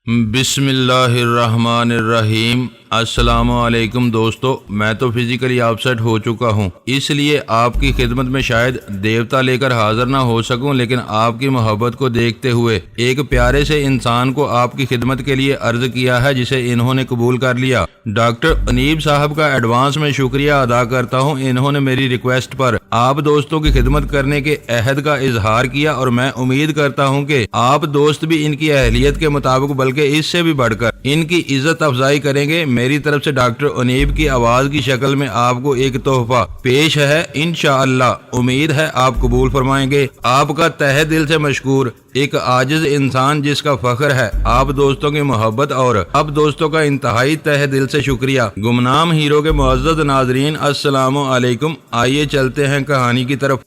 بسم اللہ الرحمن الرحیم۔ السلام علیکم دوستو، میں تو فزیکلی آپسیٹ ہو چکا ہوں، اس لیے آپ کی خدمت میں شاید دیوتا لے کر حاضر نہ ہو سکوں، لیکن آپ کی محبت کو دیکھتے ہوئے ایک پیارے سے انسان کو آپ کی خدمت کے لیے عرض کیا ہے جسے انہوں نے قبول کر لیا۔ ڈاکٹر انیب صاحب کا ایڈوانس میں شکریہ ادا کرتا ہوں، انہوں نے میری ریکویسٹ پر آپ دوستوں کی خدمت کرنے کے عہد کا اظہار کیا اور میں امید کرتا ہوں کہ آپ دوست بھی ان کی اہلیت کے مطابق بلکہ اس سے بھی بڑھ کر ان کی عزت افزائی کریں گے۔ میری طرف سے ڈاکٹر انیب کی آواز کی شکل میں آپ کو ایک تحفہ پیش ہے، انشاءاللہ امید ہے آپ قبول فرمائیں گے۔ آپ کا تہہ دل سے مشکور، ایک عاجز انسان جس کا فخر ہے آپ دوستوں کی محبت اور اب دوستوں کا انتہائی تہہ دل سے شکریہ۔ گمنام ہیرو کے معزز ناظرین، السلام علیکم۔ آئیے چلتے ہیں کہانی کی طرف۔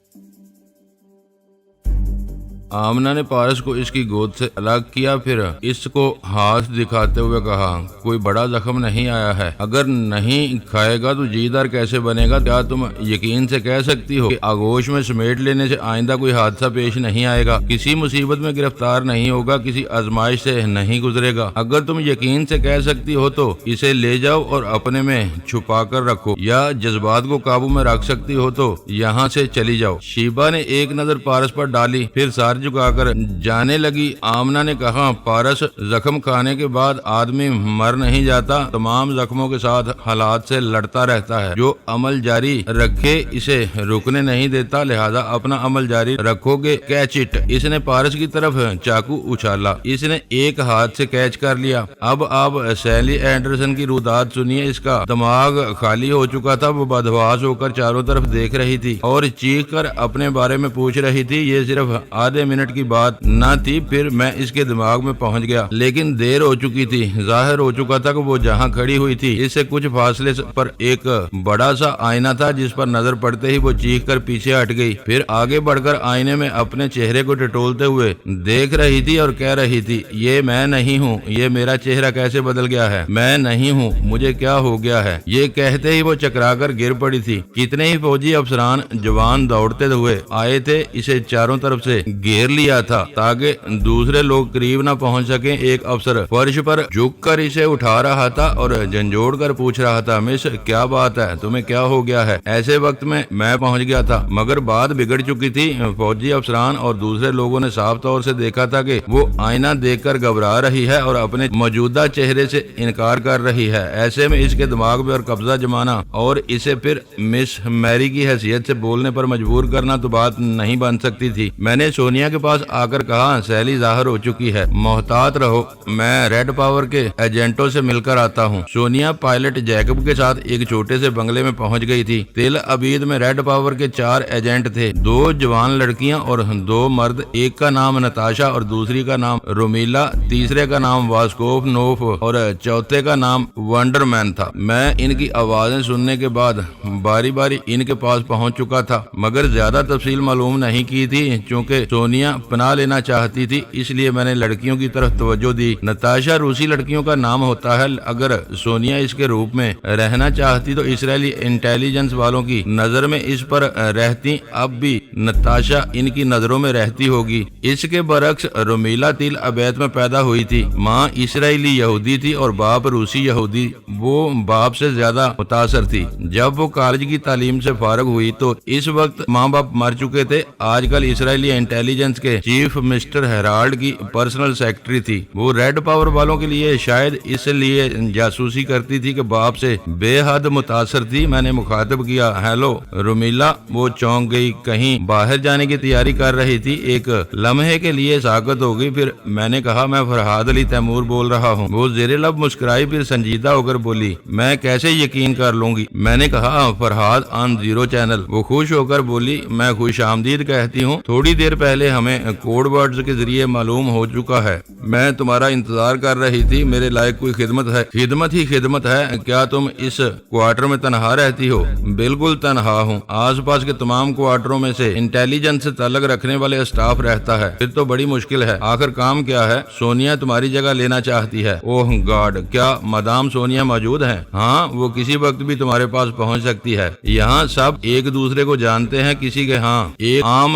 آمنہ نے پارس کو اس کی گود سے الگ کیا، پھر اس کو ہاتھ دکھاتے ہوئے کہا، کوئی بڑا زخم نہیں آیا ہے، اگر نہیں کھائے گا تو جیدار کیسے بنے گا؟ کیا تم یقین سے کہہ سکتی ہو کہ آغوش میں سمیٹ لینے سے آئندہ کوئی حادثہ پیش نہیں آئے گا، کسی مصیبت میں گرفتار نہیں ہوگا، کسی آزمائش سے نہیں گزرے گا؟ اگر تم یقین سے کہہ سکتی ہو تو اسے لے جاؤ اور اپنے میں چھپا کر رکھو، یا جذبات کو قابو میں رکھ سکتی ہو تو یہاں سے چلی جاؤ۔ شیبہ نے ایک نظر پارس پر ڈالی، پھر سر جھکا کر جانے لگی۔ آمنہ نے کہا، پارس، زخم کھانے کے بعد آدمی مر نہیں جاتا، تمام زخموں کے ساتھ حالات سے لڑتا رہتا ہے، جو عمل جاری رکھے اسے رکنے نہیں دیتا، لہذا اپنا عمل جاری رکھو گے، کیچ اٹ۔ اس نے پارس کی طرف چاقو اچھالا، اس نے ایک ہاتھ سے کیچ کر لیا۔ اب آپ سیلی اینڈرسن کی روداد سنیے۔ اس کا دماغ خالی ہو چکا تھا، وہ بدحواس ہو کر چاروں طرف دیکھ رہی تھی اور چیخ کر اپنے بارے میں پوچھ رہی تھی۔ یہ صرف آدھے منٹ کی بات نہ تھی، پھر میں اس کے دماغ میں پہنچ گیا، لیکن دیر ہو چکی تھی۔ ظاہر ہو چکا تھا کہ وہ جہاں کھڑی ہوئی تھی اس سے کچھ فاصلے پر ایک بڑا سا آئینہ تھا، جس پر نظر پڑتے ہی وہ چیخ کر پیچھے ہٹ گئی، پھر آگے بڑھ کر آئینے میں اپنے چہرے کو ٹٹولتے ہوئے دیکھ رہی تھی اور کہہ رہی تھی، یہ میں نہیں ہوں، یہ میرا چہرہ کیسے بدل گیا ہے، میں نہیں ہوں، مجھے کیا ہو گیا ہے؟ یہ کہتے ہی وہ چکرا کر گر پڑی تھی۔ کتنے ہی فوجی افسران جوان دوڑتے ہوئے آئے تھے، اسے چاروں طرف سے گھیر لیا تھا تاکہ دوسرے لوگ قریب نہ پہنچ سکیں۔ ایک افسر فرش پر جھک کر اسے اٹھا رہا تھا اور جھنجھوڑ کر پوچھ رہا تھا، مس، کیا بات ہے، تمہیں کیا ہو گیا ہے؟ ایسے وقت میں پہنچ گیا تھا، مگر بات بگڑ چکی تھی۔ فوجی افسران اور دوسرے لوگوں نے صاف طور سے دیکھا تھا کہ وہ آئینہ دیکھ کر گھبرا رہی ہے اور اپنے موجودہ چہرے سے انکار کر رہی ہے۔ ایسے میں اس کے دماغ پر قبضہ جمانا اور اسے پھر مس میری کی حیثیت سے بولنے پر مجبور کرنا تو بات نہیں بن سکتی تھی۔ میں نے سونیا کے پاس آ کر کہا، سیلی ظاہر ہو چکی ہے، محتاط رہو، میں ریڈ پاور کے ایجنٹوں سے مل کر آتا ہوں۔ سونیا پائلٹ جیکب کے ساتھ ایک چھوٹے سے بنگلے میں پہنچ گئی تھی۔ تل ابید میں ریڈ پاور کے 4 ایجنٹ تھے، 2 جوان لڑکیاں اور 2 مرد، ایک کا نام نتاشا اور دوسری کا نام رومیلا، تیسرے کا نام واسکوف نوف اور چوتھے کا نام ونڈر مین تھا۔ میں ان کی آوازیں سننے کے بعد باری باری ان کے پاس پہنچ چکا تھا، مگر زیادہ تفصیل معلوم نہیں کی تھی، چونکہ سونیا پناہ لینا چاہتی تھی، اس لیے میں نے لڑکیوں کی طرف توجہ دی۔ نتاشا روسی لڑکیوں کا نام ہوتا ہے، اگر سونیا اس کے روپ میں رہنا چاہتی تو اسرائیلی انٹیلیجنس والوں کی نظر میں اس پر رہتی، اب بھی نتاشا ان کی نظروں میں رہتی ہوگی۔ اس کے برعکس رومیلا تل ابید میں پیدا ہوئی تھی، ماں اسرائیلی یہودی تھی اور باپ روسی یہودی، وہ باپ سے زیادہ متاثر تھی۔ جب وہ کالج کی تعلیم سے فارغ ہوئی تو اس وقت ماں باپ مر چکے تھے۔ آج کل اسرائیلی انٹیلیجنس کے چیف مسٹر ہیرالڈ کی پرسنل سیکرٹری تھی۔ وہ ریڈ پاور والوں کے لیے شاید اس لیے جاسوسی کرتی تھی کہ باپ سے بے حد متاثر تھی۔ میں نے مخاطب کیا، ہیلو رومیلا۔ وہ چونک گئی، کہیں باہر جانے کی تیاری کر رہی تھی، ایک لمحے کے لیے ساکت ہو گئی، پھر میں نے کہا، میں فرحاد علی تیمور بول رہا ہوں۔ وہ زیر لب مسکرائی، پھر سنجیدہ ہو کر بولی، میں کیسے یقین کر لوں گی؟ میں نے کہا، فرحاد آن زیرو چینل۔ وہ خوش ہو کر بولی، میں خوش آمدید کہتی ہوں، تھوڑی دیر پہلے ہمیں کوڈ ورڈز کے ذریعے معلوم ہو چکا ہے، میں تمہارا انتظار کر رہی تھی، میرے لائق کوئی خدمت ہے؟ خدمت ہی خدمت ہے۔ کیا تم اس کوارٹر میں تنہا رہتی ہو؟ بالکل تنہا ہوں، آس پاس کے تمام کوارٹروں میں سے انٹیلیجنس سے تعلق رکھنے والے اسٹاف رہتا ہے، پھر تو بڑی مشکل ہے۔ آخر کام کیا ہے؟ سونیا تمہاری جگہ لینا چاہتی ہے۔ اوہ گاڈ، کیا مدام سونیا موجود ہیں؟ ہاں، وہ کسی وقت بھی تمہارے پاس پہنچ سکتی ہے، یہاں سب ایک دوسرے کو جانتے ہیں، کسی کے ہاں ایک عام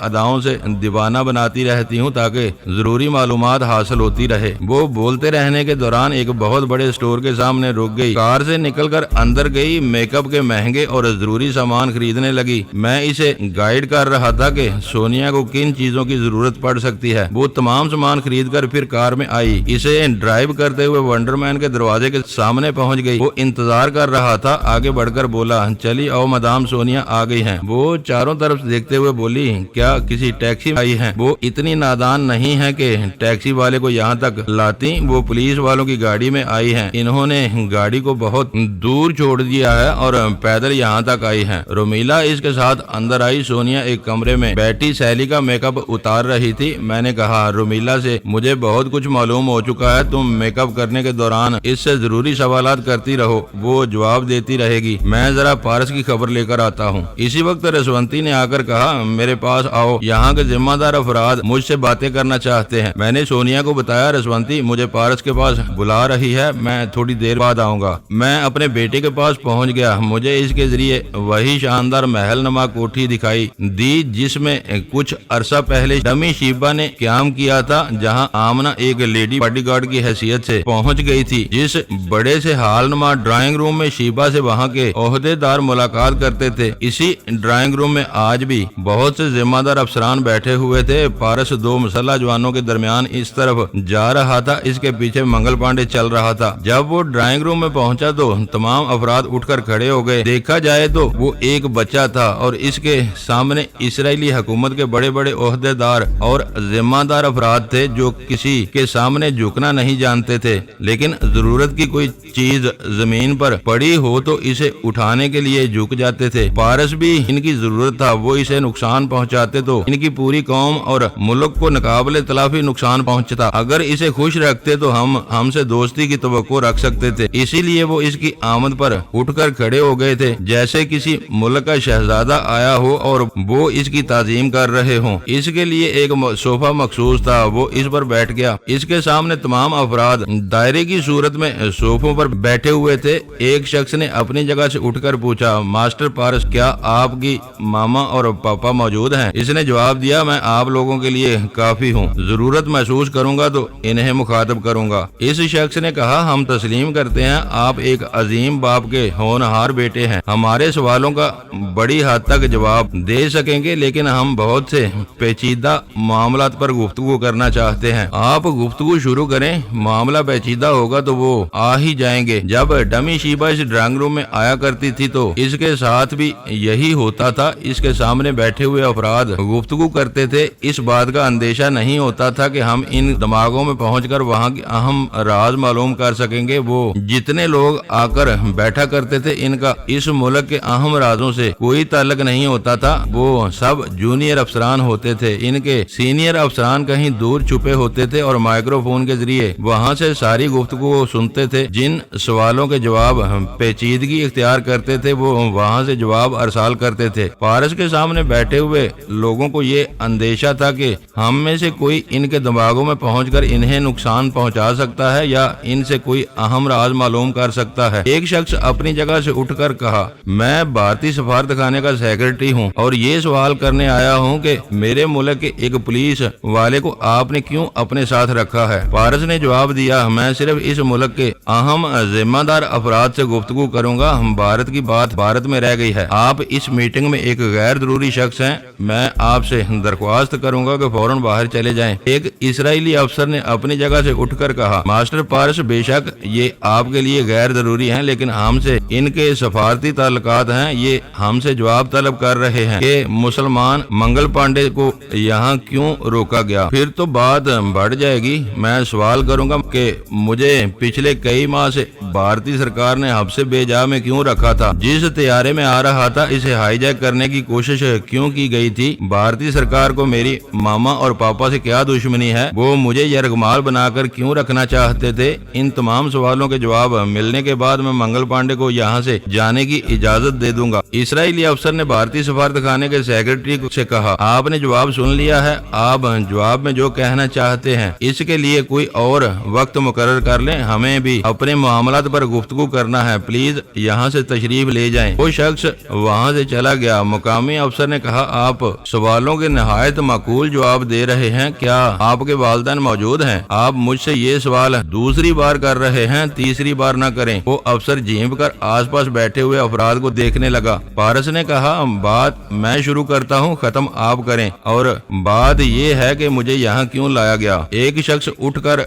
اداؤں سے دیوانہ بناتی رہتی ہوں تاکہ ضروری معلومات حاصل ہوتی رہے۔ وہ بولتے رہنے کے دوران ایک بہت بڑے اسٹور کے سامنے رک گئی، کار سے نکل کر اندر گئی، میک اپ کے مہنگے اور ضروری سامان خریدنے لگی۔ میں اسے گائیڈ کر رہا تھا کہ سونیا کو کن چیزوں کی ضرورت پڑ سکتی ہے۔ وہ تمام سامان خرید کر پھر کار میں آئی، اسے ڈرائیو کرتے ہوئے ونڈر مین کے دروازے کے سامنے پہنچ گئی۔ وہ انتظار کر رہا تھا، آگے بڑھ کر بولا، چلی آؤ مدام سونیا آ گئی ہیں۔ وہ چاروں طرف دیکھتے ہوئے بولی، کیا کسی ٹیکسی میں آئی ہیں؟ وہ اتنی نادان نہیں ہے کہ ٹیکسی والے کو یہاں تک لاتی، وہ پولیس والوں کی گاڑی میں آئی ہیں۔ انہوں نے گاڑی کو بہت دور چھوڑ دیا ہے اور پیدل یہاں تک آئی ہیں۔ رومیلا اس کے ساتھ اندر آئی۔ سونیا ایک کمرے میں بیٹھی سیلی کا میک اپ اتار رہی تھی۔ میں نے کہا رومیلا سے، مجھے بہت کچھ معلوم ہو چکا ہے، تم میک اپ کرنے کے دوران اس سے ضروری سوالات کرتی رہو، وہ جواب دیتی رہے گی، میں ذرا پارس کی خبر لے کر آتا ہوں۔ اسی وقت رسونتی نے آ کر کہا، میرے پاس آؤ، یہاں کے ذمہ دار افراد مجھ سے باتیں کرنا چاہتے ہیں۔ میں نے سونیا کو بتایا، رسونتی مجھے پارس کے پاس بلا رہی ہے، میں تھوڑی دیر بعد آؤں گا۔ میں اپنے بیٹے کے پاس پہنچ گیا، مجھے اس کے ذریعے وہی شاندار محل نما کوٹھی دکھائی دی جس میں کچھ عرصہ پہلے ڈمی شیبا نے قیام کیا تھا، جہاں آمنہ ایک لیڈی باڈی گارڈ کی حیثیت سے پہنچ گئی تھی۔ جس بڑے سے ہال نما ڈرائنگ روم میں شیبا سے وہاں کے عہدے دار ملاقات کرتے تھے، اسی ڈرائنگ روم میں آج بھی بہت سے ذمہ دار افسران بیٹھے ہوئے تھے۔ پارس دو مسلح جوانوں کے درمیان اس طرف جا رہا تھا، اس کے پیچھے منگل پانڈے چل رہا تھا۔ جب وہ ڈرائنگ روم میں پہنچا تو تمام افراد اٹھ کر کھڑے ہو گئے۔ دیکھا جائے تو وہ ایک بچہ تھا اور اس کے سامنے اسرائیلی حکومت کے بڑے بڑے عہدے دار اور ذمہ دار افراد تھے جو کسی کے سامنے جھکنا نہیں جانتے تھے، لیکن ضرورت کی کوئی چیز زمین پر پڑی ہو تو اسے اٹھانے کے لیے جھک جاتے تھے۔ پارس بھی ان کی ضرورت تھا، وہ اسے نقصان پہنچاتے تو ان کی پوری قوم اور ملک کو ناقابل تلافی نقصان پہنچتا۔ اگر اسے خوش رکھتے تو ہم سے دوستی کی توقع رکھ سکتے تھے، اسی لیے وہ اس کی آمد پر اٹھ کر کھڑے ہو گئے تھے جیسے کسی ملک کا شہزادہ آیا ہو اور وہ اس کی تعظیم کر رہے ہوں۔ اس کے لیے ایک صوفہ مخصوص تھا، وہ اس پر بیٹھ گیا۔ اس کے سامنے تمام افراد دائرے کی صورت میں صوفوں پر بیٹھے ہوئے تھے۔ ایک شخص نے اپنی جگہ سے اٹھ کر پوچھا، ماسٹر پارس، کیا آپ کی ماما اور پاپا موجود ہیں؟ اس نے جواب دیا، میں آپ لوگوں کے لیے کافی ہوں، ضرورت محسوس کروں گا تو انہیں مخاطب کروں گا۔ اس شخص نے کہا، ہم تسلیم کرتے ہیں، آپ ایک عظیم باپ کے ہونہار بیٹے ہیں، ہمارے سوالوں کا بڑی حد تک جواب دے سکیں گے، لیکن ہم بہت سے پیچیدہ معاملات پر گفتگو کرنا چاہتے ہیں۔ آپ گفتگو شروع کریں، معاملہ پیچیدہ ہوگا تو وہ آ ہی جائیں گے۔ جب ڈمی شیبا اس ڈرائنگ روم میں آیا کرتی تھی تو اس کے ساتھ بھی یہی ہوتا تھا، اس کے سامنے بیٹھے ہوئے افراد گفتگو کرتے تھے، اس بات کا اندیشہ نہیں ہوتا تھا کہ ہم ان دماغوں میں پہنچ کر وہاں کے اہم راز معلوم کر سکیں گے۔ وہ جتنے لوگ آ کر بیٹھا کرتے تھے، ان کا اس ملک کے اہم رازوں سے کوئی تعلق نہیں ہوتا تھا، وہ سب جونیئر افسران ہوتے تھے۔ ان کے سینئر افسران کہیں دور چھپے ہوتے تھے اور مائکرو فون کے ذریعے وہاں سے ساری گفتگو کو سنتے تھے۔ جن سوالوں کے جواب پیچیدگی اختیار کرتے تھے وہ وہاں سے جواب ارسال کرتے تھے۔ پارس کے سامنے بیٹھے ہوئے لوگوں کو یہ اندیشہ تھا کہ ہم میں سے کوئی ان کے دماغوں میں پہنچ کر انہیں نقصان پہنچا سکتا ہے یا ان سے کوئی اہم راز معلوم کر سکتا ہے۔ ایک شخص اپنی جگہ سے اٹھ کر کہا، میں بھارتی سفارت خانے کا سیکرٹری ہوں اور یہ سوال کرنے آیا ہوں کہ میرے ملک کے ایک پولیس والے کو آپ نے کیوں اپنے ساتھ رکھا ہے؟ پارس نے جواب دیا، میں صرف اس ملک کے اہم ذمہ دار افراد سے گفتگو کروں گا، بھارت کی بات بھارت میں رہ گئی ہے۔ آپ اس میٹنگ میں ایک غیر ضروری شخص ہیں، میں آپ سے درخواست کروں گا کہ فوراً باہر چلے جائیں۔ ایک اسرائیلی افسر نے اپنی جگہ سے اٹھ کر کہا، ماسٹر پارس، بے شک یہ آپ کے لیے غیر ضروری ہیں، لیکن ہم سے ان کے سفارتی تعلقات ہیں، یہ ہم سے جواب طلب کر رہے ہیں کہ مسلمان منگل پانڈے کو یہاں کیوں روکا گیا۔ پھر تو بات بڑھ جائے گی، میں سوال کروں گا کہ مجھے پچھلے کئی ماہ سے بھارتی سرکار نے حبس بے جا میں کیوں رکھا تھا؟ جس طیارے میں آ رہا تھا اسے ہائی جیک کرنے کی کوشش کیوں کی گئی تھی؟ بھارتی سرکار کو میری ماما اور پاپا سے کیا دشمنی ہے؟ وہ مجھے یرغمال بنا کر کیوں رکھنا چاہتے تھے؟ ان تمام سوالوں کے جواب ملنے کے بعد میں منگل پانڈے کو یہاں سے جانے کی اجازت دے دوں گا۔ اسرائیلی افسر نے بھارتی سفارت خانے کے سیکرٹری سے کہا، آپ نے جواب سن لیا ہے، آپ جواب میں جو کہنا چاہتے ہیں اس کے لیے کوئی اور وقت مقرر کر لیں، ہمیں بھی اپنے معاملات پر گفتگو کرنا ہے، پلیز یہاں سے تشریف لے جائیں۔ وہ شخص وہاں سے چلا گیا۔ مقامی افسر نے کہا آپ سوالوں کے نہایت معقول جواب دے رہے ہیں، کیا آپ کے والدین موجود ہیں؟ آپ مجھ سے یہ سوال دوسری بار کر رہے ہیں، تیسری بار نہ کریں۔ وہ افسر جھینپ کر آس پاس بیٹھے ہوئے افراد کو دیکھنے لگا۔ پارس نے کہا بات میں شروع کرتا ہوں، ختم آپ کریں، اور بات یہ ہے کہ مجھے یہاں کیوں لایا گیا۔ ایک شخص اٹھ کر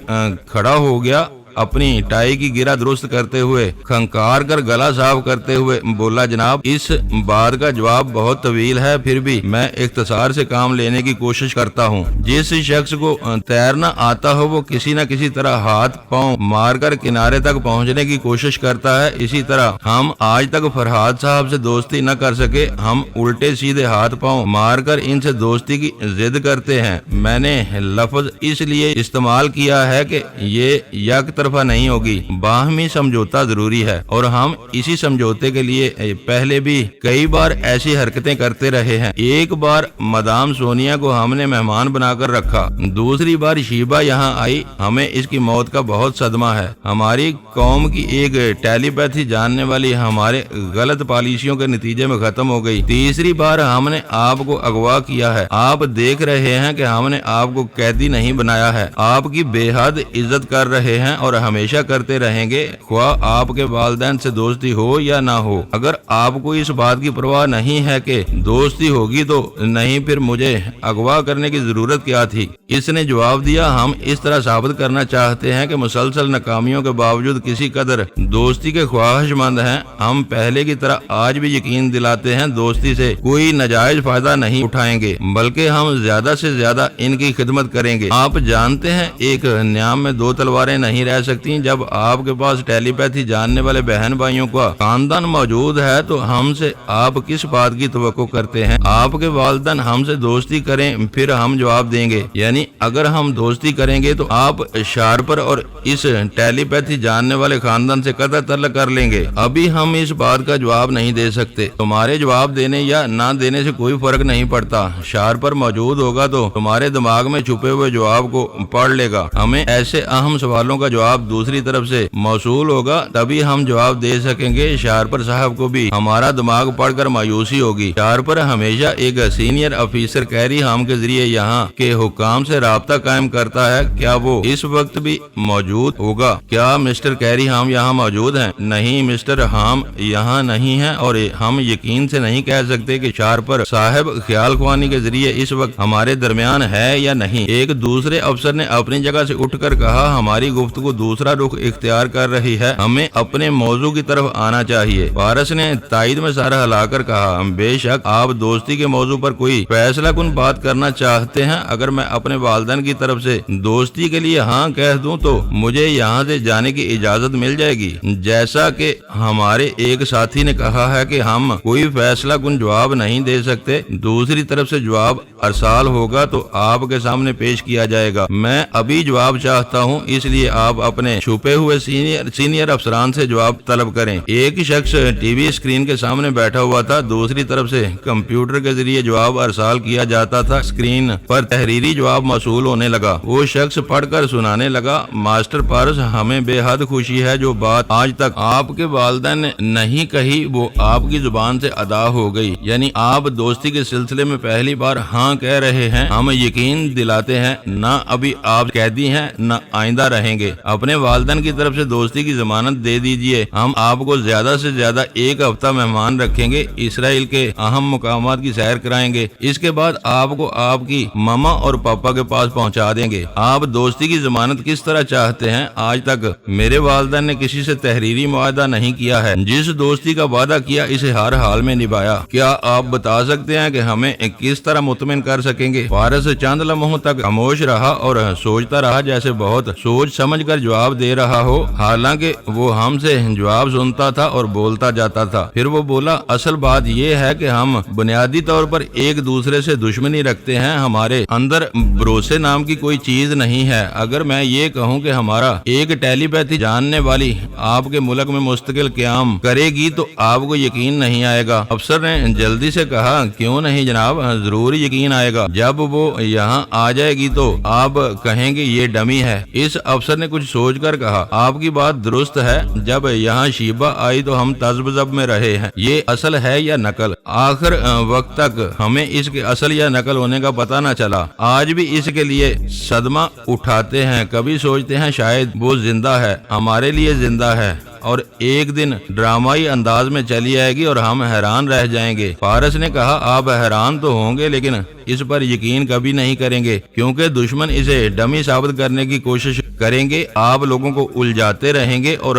کھڑا ہو گیا، اپنی ٹائی کی گرہ درست کرتے ہوئے، کھنکار کر گلا صاف کرتے ہوئے بولا، جناب اس بات کا جواب بہت طویل ہے، پھر بھی میں اختصار سے کام لینے کی کوشش کرتا ہوں۔ جس شخص کو تیرنا آتا ہو وہ کسی نہ کسی طرح ہاتھ پاؤں مار کر کنارے تک پہنچنے کی کوشش کرتا ہے، اسی طرح ہم آج تک فرحاد صاحب سے دوستی نہ کر سکے، ہم الٹے سیدھے ہاتھ پاؤں مار کر ان سے دوستی کی ضد کرتے ہیں۔ میں نے لفظ اس لیے استعمال کیا ہے کہ یہ یک طرفہ نہیں ہوگی، باہمی سمجھوتا ضروری ہے، اور ہم اسی سمجھوتے کے لیے پہلے بھی کئی بار ایسی حرکتیں کرتے رہے ہیں۔ ایک بار مدام سونیا کو ہم نے مہمان بنا کر رکھا، دوسری بار شیبہ یہاں آئی، ہمیں اس کی موت کا بہت صدمہ ہے۔ ہماری قوم کی ایک ٹیلی پیتھی جاننے والی ہمارے غلط پالیسیوں کے نتیجے میں ختم ہو گئی۔ تیسری بار ہم نے آپ کو اغوا کیا ہے، آپ دیکھ رہے ہیں کہ ہم نے آپ کو قیدی نہیں بنایا ہے، آپ کی بے حد عزت کر رہے ہیں اور ہمیشہ کرتے رہیں گے، خواہ آپ کے والدین سے دوستی ہو یا نہ ہو۔ اگر آپ کو اس بات کی پرواہ نہیں ہے کہ دوستی ہوگی تو نہیں، پھر مجھے اغوا کرنے کی ضرورت کیا تھی؟ اس نے جواب دیا، ہم اس طرح ثابت کرنا چاہتے ہیں کہ مسلسل ناکامیوں کے باوجود کسی قدر دوستی کے خواہش مند ہیں۔ ہم پہلے کی طرح آج بھی یقین دلاتے ہیں دوستی سے کوئی ناجائز فائدہ نہیں اٹھائیں گے، بلکہ ہم زیادہ سے زیادہ ان کی خدمت کریں گے۔ آپ جانتے ہیں ایک نیام میں دو تلواریں نہیں رہ سکتی، جب آپ کے پاس ٹیلی پیتھی جاننے والے بہن بھائیوں کا خاندان موجود ہے تو ہم سے آپ کس بات کی توقع کرتے ہیں؟ آپ کے والدین ہم سے دوستی کریں پھر ہم جواب دیں گے، یعنی اگر ہم دوستی کریں گے تو آپ شارپر اور اس ٹیلی پیتھی جاننے والے خاندان سے قطع تعلق کر لیں گے۔ ابھی ہم اس بات کا جواب نہیں دے سکتے، تمہارے جواب دینے یا نہ دینے سے کوئی فرق نہیں پڑتا۔ شارپر موجود ہوگا تو تمہارے دماغ میں چھپے ہوئے جواب کو پڑھ لے گا، ہمیں ایسے اہم سوالوں کا جواب دوسری طرف سے موصول ہوگا، تبھی ہم جواب دے سکیں گے۔ شارپر صاحب کو بھی ہمارا دماغ پڑھ کر مایوسی ہوگی۔ شارپر ہمیشہ ایک سینئر افیسر کیری ہام کے ذریعے یہاں کے حکام سے رابطہ قائم کرتا ہے، کیا وہ اس وقت بھی موجود ہوگا؟ کیا مسٹر کیری ہام یہاں موجود ہیں؟ نہیں، مسٹر ہام یہاں نہیں ہیں، اور ہم یقین سے نہیں کہہ سکتے کہ شارپر صاحب خیال خوانی کے ذریعے اس وقت ہمارے درمیان ہے یا نہیں۔ ایک دوسرے افسر نے اپنی جگہ سے اٹھ کر کہا، ہماری گفتگو دوسرا رخ اختیار کر رہی ہے، ہمیں اپنے موضوع کی طرف آنا چاہیے۔ پارس نے تائید میں سر ہلا کر کہا، بے شک آپ دوستی کے موضوع پر کوئی فیصلہ کن بات کرنا چاہتے ہیں۔ اگر میں اپنے والدین کی طرف سے دوستی کے لیے ہاں کہہ دوں تو مجھے یہاں سے جانے کی اجازت مل جائے گی۔ جیسا کہ ہمارے ایک ساتھی نے کہا ہے کہ ہم کوئی فیصلہ کن جواب نہیں دے سکتے، دوسری طرف سے جواب ارسال ہوگا تو آپ کے سامنے پیش کیا جائے گا۔ میں ابھی جواب چاہتا ہوں، اس لیے آپ اپنے چھپے ہوئے سینئر افسران سے جواب طلب کریں۔ ایک شخص ٹی وی اسکرین کے سامنے بیٹھا ہوا تھا، دوسری طرف سے کمپیوٹر کے ذریعے جواب ارسال کیا جاتا تھا۔ اسکرین پر تحریری جواب موصول ہونے لگا، وہ شخص پڑھ کر سنانے لگا، ماسٹر پارس، ہمیں بے حد خوشی ہے، جو بات آج تک آپ کے والدین نے نہیں کہی وہ آپ کی زبان سے ادا ہو گئی، یعنی آپ دوستی کے سلسلے میں پہلی بار ہاں کہہ رہے ہیں۔ ہم یقین دلاتے ہیں نہ ابھی آپ قیدی ہیں نہ آئندہ رہیں گے۔ اپنے والدین کی طرف سے دوستی کی ضمانت دے دیجئے، ہم آپ کو زیادہ سے زیادہ ایک ہفتہ مہمان رکھیں گے، اسرائیل کے اہم مقامات کی سیر کرائیں گے، اس کے بعد آپ کو آپ کی ماما اور پاپا کے پاس پہنچا دیں گے۔ آپ دوستی کی ضمانت کس طرح چاہتے ہیں؟ آج تک میرے والدین نے کسی سے تحریری معاہدہ نہیں کیا ہے، جس دوستی کا وعدہ کیا اسے ہر حال میں نبھایا۔ کیا آپ بتا سکتے ہیں کہ ہمیں کس طرح مطمئن کر سکیں گے؟ فارس چند لمحوں تک خاموش رہا اور سوچتا رہا، جیسے بہت سوچ سمجھ کر جواب دے رہا ہو، حالانکہ وہ ہم سے جواب سنتا تھا اور بولتا جاتا تھا۔ پھر وہ بولا، اصل بات یہ ہے کہ ہم بنیادی طور پر ایک دوسرے سے دشمنی رکھتے ہیں، ہمارے اندر بھروسے نام کی کوئی چیز نہیں ہے۔ اگر میں یہ کہوں کہ ہمارا ایک ٹیلی پیتھی جاننے والی آپ کے ملک میں مستقل قیام کرے گی تو آپ کو یقین نہیں آئے گا۔ افسر نے جلدی سے کہا، کیوں نہیں جناب، ضرور یقین آئے گا۔ جب وہ یہاں آ جائے گی تو آپ کہیں گے یہ ڈمی ہے۔ اس افسر نے کچھ سوچ کر کہا آپ کی بات درست ہے، جب یہاں شیبہ آئی تو ہم تذبذب میں رہے ہیں، یہ اصل ہے یا نقل؟ آخر وقت تک ہمیں اس کے اصل یا نقل ہونے کا پتہ نہ چلا۔ آج بھی اس کے لیے صدمہ اٹھاتے ہیں، کبھی سوچتے ہیں شاید وہ زندہ ہے، ہمارے لیے زندہ ہے، اور ایک دن ڈرامائی انداز میں چلی آئے گی اور ہم حیران رہ جائیں گے۔ پارس نے کہا آپ حیران تو ہوں گے لیکن اس پر یقین کبھی نہیں کریں گے، کیونکہ دشمن اسے ڈمی ثابت کرنے کی کوشش کریں گے۔ آپ لوگوں کو الجھاتے رہیں گے اور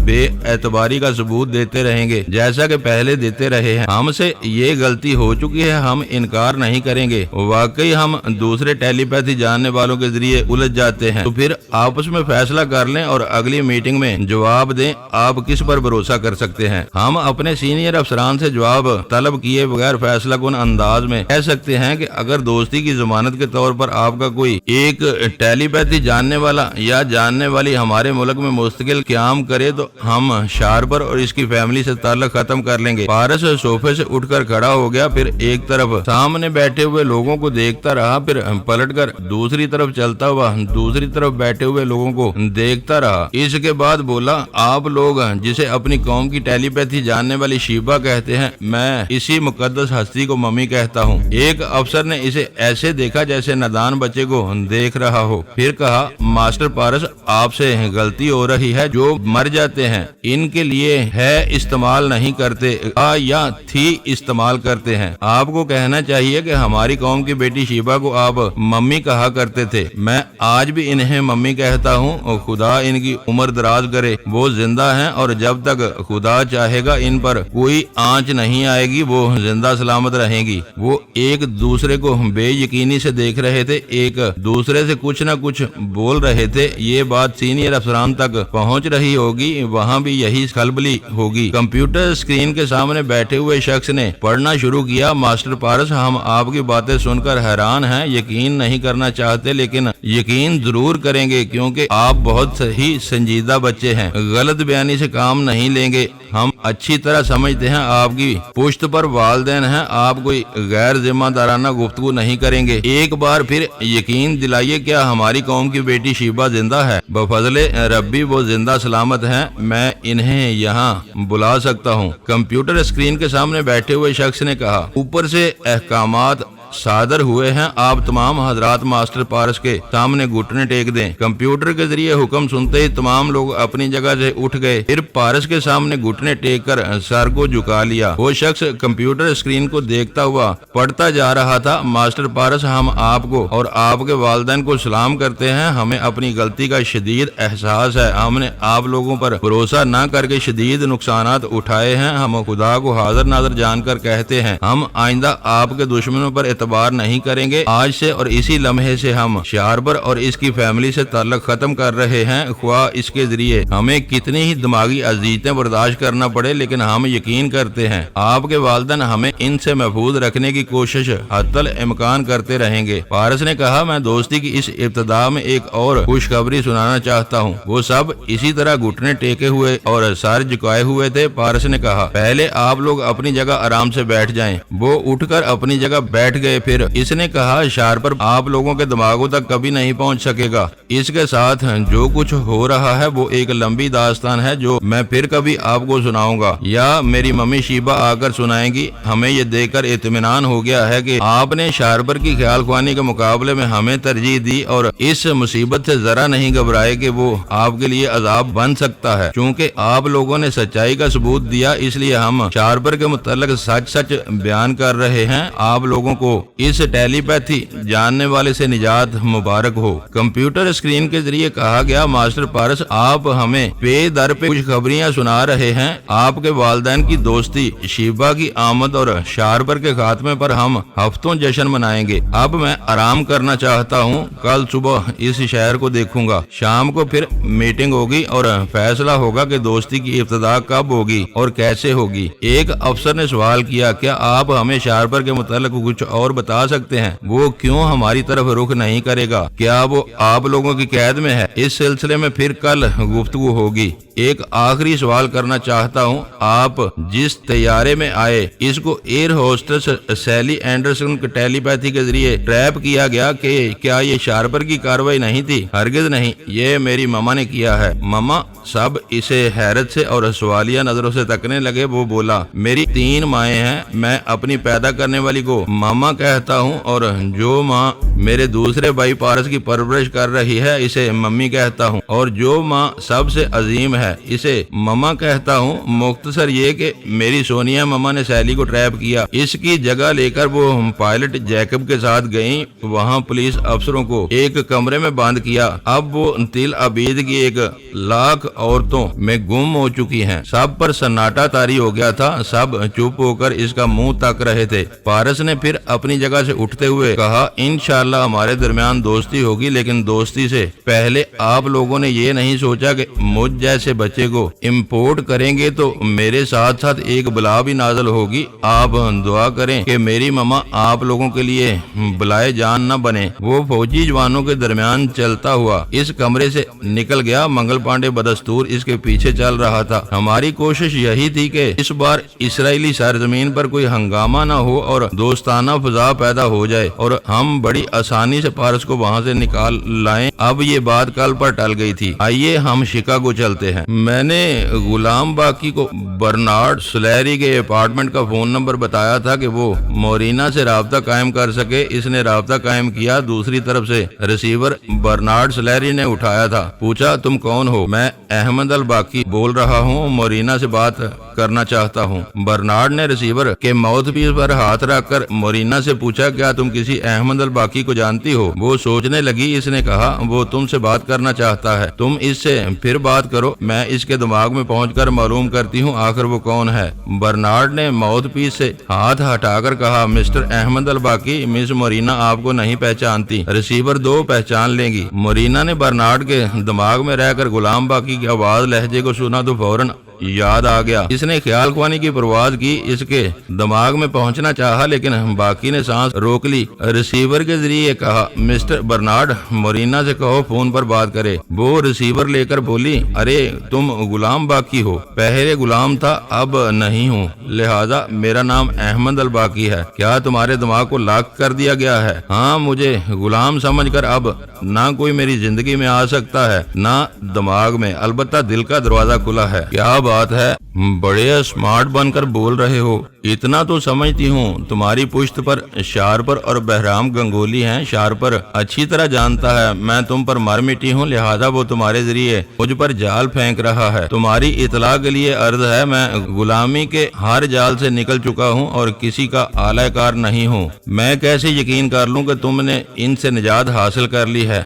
بے اعتباری کا ثبوت دیتے رہیں گے، جیسا کہ پہلے دیتے رہے ہیں۔ ہم سے یہ غلطی ہو چکی ہے، ہم انکار نہیں کریں گے۔ واقعی ہم دوسرے ٹیلی پیتھی جاننے والوں کے ذریعے الجھ جاتے ہیں، تو پھر آپس میں فیصلہ کر لیں اور اگلی میٹنگ میں جواب دیں آپ کس پر بھروسہ کر سکتے ہیں۔ ہم اپنے سینئر افسران سے جواب طلب کیے بغیر فیصلہ کن انداز میں کہہ سکتے ہیں کہ اگر دوستی کی ضمانت کے طور پر آپ کا کوئی ایک ٹیلی پیتھی جاننے والا یا جاننے والی ہمارے ملک میں مستقل قیام کرے تو ہم شارپر اور اس کی فیملی سے تعلق ختم کر لیں گے۔ پارس صوفے سے اٹھ کر کھڑا ہو گیا، پھر ایک طرف سامنے بیٹھے ہوئے لوگوں کو دیکھتا رہا، پھر پلٹ کر دوسری طرف چلتا ہوا دوسری طرف بیٹھے ہوئے لوگوں کو دیکھتا رہا۔ اس کے بعد بولا آپ لوگ جسے اپنی قوم کی ٹیلی پیتھی جاننے والی شیبہ کہتے ہیں، میں اسی مقدس ہستی کو ممی کہتا ہوں۔ ایک افسر نے اسے ایسے دیکھا جیسے نادان بچے کو دیکھ رہا ہو، پھر کہا ماسٹر پارس آپ سے غلطی ہو رہی ہے، جو مر جاتے ہیں ان کے لیے ہے استعمال نہیں کرتے یا تھی استعمال کرتے ہیں۔ آپ کو کہنا چاہیے کہ ہماری قوم کی بیٹی شیبہ کو آپ ممی کہا کرتے تھے، میں آج بھی انہیں ممی کہتا ہوں، اور خدا ان کی عمر دراز کرے، وہ زندہ ہیں اور جب تک خدا چاہے گا ان پر کوئی آنچ نہیں آئے گی، وہ زندہ سلامت رہیں گی۔ وہ ایک دوسرے کو بے یقینی سے دیکھ رہے تھے، ایک دوسرے سے کچھ نہ کچھ بول رہے تھے۔ یہ بات سینئر افسران تک پہنچ رہی ہوگی، وہاں بھی یہی خلبلی ہوگی۔ کمپیوٹر اسکرین کے سامنے بیٹھے ہوئے شخص نے پڑھنا شروع کیا، ماسٹر پارس ہم آپ کی باتیں سن کر حیران ہیں، یقین نہیں کرنا چاہتے لیکن یقین ضرور کریں گے کیونکہ آپ بہت ہی سنجیدہ بچے ہیں، غلط بیانی سے کام نہیں لیں گے۔ ہم اچھی طرح سمجھتے ہیں آپ کی پشت پر والدین ہیں، آپ کوئی غیر ذمہ دارانہ گفتگو نہیں کریں گے۔ ایک بار پھر یقین دلائیے کیا ہماری قوم کی بیٹی شیبہ زندہ ہے؟ بفضل ربی وہ زندہ سلامت ہیں، میں انہیں یہاں بلا سکتا ہوں۔ کمپیوٹر اسکرین کے سامنے بیٹھے ہوئے شخص نے کہا اوپر سے احکامات صادر ہوئے ہیں، آپ تمام حضرات ماسٹر پارس کے سامنے گھٹنے ٹیک دیں۔ کمپیوٹر کے ذریعے حکم سنتے ہی تمام لوگ اپنی جگہ سے اٹھ گئے، پھر پارس کے سامنے گھٹنے ٹیک کر سر کو جھکا لیا۔ وہ شخص کمپیوٹر اسکرین کو دیکھتا ہوا پڑھتا جا رہا تھا، ماسٹر پارس ہم آپ کو اور آپ کے والدین کو سلام کرتے ہیں، ہمیں اپنی غلطی کا شدید احساس ہے، ہم نے آپ لوگوں پر بھروسہ نہ کر کے شدید نقصانات اٹھائے ہیں، ہم خدا کو حاضر ناظر جان کر کہتے ہیں ہم آئندہ آپ کے دشمنوں پر اعتبار نہیں کریں گے۔ آج سے اور اسی لمحے سے ہم شارپر اور اس کی فیملی سے تعلق ختم کر رہے ہیں، خواہ اس کے ذریعے ہمیں کتنی ہی دماغی اذیتیں برداشت کرنا پڑے، لیکن ہم یقین کرتے ہیں آپ کے والدین ہمیں ان سے محفوظ رکھنے کی کوشش حتی الامکان کرتے رہیں گے۔ پارس نے کہا میں دوستی کی اس ابتدا میں ایک اور خوشخبری سنانا چاہتا ہوں۔ وہ سب اسی طرح گھٹنے ٹیکے ہوئے اور سر جھکائے ہوئے تھے۔ پارس نے کہا پہلے آپ لوگ اپنی جگہ آرام سے بیٹھ جائیں۔ وہ اٹھ کر اپنی جگہ بیٹھ گئے، پھر اس نے کہا شارپر آپ لوگوں کے دماغوں تک کبھی نہیں پہنچ سکے گا، اس کے ساتھ جو کچھ ہو رہا ہے وہ ایک لمبی داستان ہے جو میں پھر کبھی آپ کو سناؤں گا یا میری ممی شیبہ آ کر سنائیں گی۔ ہمیں یہ دیکھ کر اطمینان ہو گیا ہے کہ آپ نے شارپر کی خیال خوانی کے مقابلے میں ہمیں ترجیح دی اور اس مصیبت سے ذرا نہیں گھبرائے کہ وہ آپ کے لیے عذاب بن سکتا ہے۔ چونکہ آپ لوگوں نے سچائی کا ثبوت دیا اس لیے ہم شارپر کے متعلق سچ بیان کر رہے ہیں۔ آپ لوگوں کو اس ٹیلی پیتھی جاننے والے سے نجات مبارک ہو۔ کمپیوٹر اسکرین کے ذریعے کہا گیا ماسٹر پارس آپ ہمیں پے در پہ کچھ خبریاں سنا رہے ہیں، آپ کے والدین کی دوستی، شیبہ کی آمد اور شارپر کے خاتمے پر ہم ہفتوں جشن منائیں گے۔ اب میں آرام کرنا چاہتا ہوں، کل صبح اس شہر کو دیکھوں گا، شام کو پھر میٹنگ ہوگی اور فیصلہ ہوگا کہ دوستی کی ابتدا کب ہوگی اور کیسے ہوگی۔ ایک افسر نے سوال کیا کیا آپ ہمیں شارپر کے متعلق کچھ اور اور بتا سکتے ہیں وہ کیوں ہماری طرف رخ نہیں کرے گا؟ کیا وہ آپ لوگوں کی قید میں ہے؟ اس سلسلے میں پھر کل گفتگو ہوگی۔ ایک آخری سوال کرنا چاہتا ہوں، آپ جس طیارے میں آئے اس کو ایئر ہوسٹس سیلی اینڈرسن کو ٹیلی پیتھی کے ذریعے ٹریپ کیا گیا کہ کیا یہ شارپر کی کاروائی نہیں تھی؟ ہرگز نہیں، یہ میری ماما نے کیا ہے۔ ماما سب اسے حیرت سے اور سوالیہ نظروں سے تکنے لگے۔ وہ بولا، میری 3 مائیں ہیں، میں اپنی پیدا کرنے والی کو ماما کہتا ہوں اور جو ماں میرے دوسرے بھائی پارس کی پرورش کر رہی ہے اسے ممی کہتا ہوں، اور جو ماں سب سے عظیم ہے اسے ماما کہتا ہوں۔ مختصر یہ کہ میری سونیا ماما نے سیلی کو ٹریپ کیا، اس کی جگہ لے کر وہ پائلٹ جیکب کے ساتھ گئیں، وہاں پولیس افسروں کو ایک کمرے میں بند کیا۔ اب وہ تل عبید کی 1,00,000 عورتوں میں گم ہو چکی ہیں۔ سب پر سناٹا طاری ہو گیا تھا، سب چپ ہو کر اس کا منہ تک رہے تھے۔ پارس نے پھر اپنی جگہ سے اٹھتے ہوئے کہا، انشاءاللہ ہمارے درمیان دوستی ہوگی، لیکن دوستی سے پہلے آپ لوگوں نے یہ نہیں سوچا کہ مجھ جیسے بچے کو امپورٹ کریں گے تو میرے ساتھ ساتھ ایک بلا بھی نازل ہوگی۔ آپ دعا کریں کہ میری ماما آپ لوگوں کے لیے بلائے جان نہ بنے۔ وہ فوجی جوانوں کے درمیان چلتا ہوا اس کمرے سے نکل گیا۔ منگل پانڈے بدستور اس کے پیچھے چل رہا تھا۔ ہماری کوشش یہی تھی کہ اس بار اسرائیلی سرزمین پر کوئی ہنگامہ نہ ہو اور دوستانہ فضا پیدا ہو جائے اور ہم بڑی آسانی سے پارس کو وہاں سے نکال لائیں۔ اب یہ بات کل پر ٹل گئی تھی۔ آئیے ہم شکاگو چلتے ہیں۔ میں نے غلام باقی کو برنارڈ سلیری کے اپارٹمنٹ کا فون نمبر بتایا تھا کہ وہ مورینا سے رابطہ قائم کر سکے۔ اس نے رابطہ قائم کیا۔ دوسری طرف سے ریسیور برنارڈ سلیری نے اٹھایا تھا۔ پوچھا، تم کون ہو؟ میں احمد الباقی بول رہا ہوں، مورینا سے بات کرنا چاہتا ہوں۔ برنارڈ نے ریسیور کے ماؤتھ پیس پر ہاتھ رکھ کر مورینا سے پوچھا، کیا تم کسی احمد الباقی کو جانتی ہو؟ وہ سوچنے لگی۔ اس نے کہا، وہ تم سے بات کرنا چاہتا ہے، تم اس سے پھر بات کرو، میں اس کے دماغ میں پہنچ کر معلوم کرتی ہوں آخر وہ کون ہے۔ برنارڈ نے ماؤتھ پیس سے ہاتھ ہٹا کر کہا، مسٹر احمد الباقی، مس مورینا آپ کو نہیں پہچانتی، ریسیور 2 پہچان لیں گی۔ مورینا نے برنارڈ کے دماغ میں رہ کر غلام باقی کی آواز لہجے کو سنا تو فوراً یاد آ گیا۔ اس نے خیال خوانی کی پرواز کی، اس کے دماغ میں پہنچنا چاہا، لیکن باقی نے سانس روک لی۔ ریسیور کے ذریعے کہا، مسٹر برنارڈ، مورینا سے کہو فون پر بات کرے۔ وہ ریسیور لے کر بولی، ارے تم غلام باقی ہو؟ پہلے غلام تھا، اب نہیں ہوں، لہذا میرا نام احمد الباقی ہے۔ کیا تمہارے دماغ کو لاک کر دیا گیا ہے؟ ہاں، مجھے غلام سمجھ کر اب نہ کوئی میری زندگی میں آ سکتا ہے نہ دماغ میں، البتہ دل کا دروازہ کھلا ہے۔ کیا بات ہے، بڑے اسمارٹ بن کر بول رہے ہو۔ اتنا تو سمجھتی ہوں، تمہاری پشت پر شارپر اور بہرام گنگولی ہیں۔ شارپر اچھی طرح جانتا ہے میں تم پر مر مٹی ہوں، لہذا وہ تمہارے ذریعے مجھ پر جال پھینک رہا ہے۔ تمہاری اطلاع کے لیے عرض ہے، میں غلامی کے ہر جال سے نکل چکا ہوں اور کسی کا آلہ کار نہیں ہوں۔ میں کیسے یقین کر لوں کہ تم نے ان سے نجات حاصل کر لی ہے؟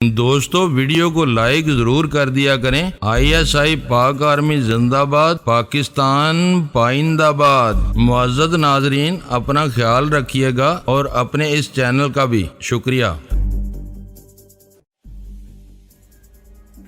دوستو، ویڈیو کو لائک ضرور کر دیا کریں۔ ISI پاک آرمی زندہ باد، پاکستان پائندہ باد۔ معزز ناظرین، اپنا خیال رکھیے گا اور اپنے اس چینل کا بھی شکریہ۔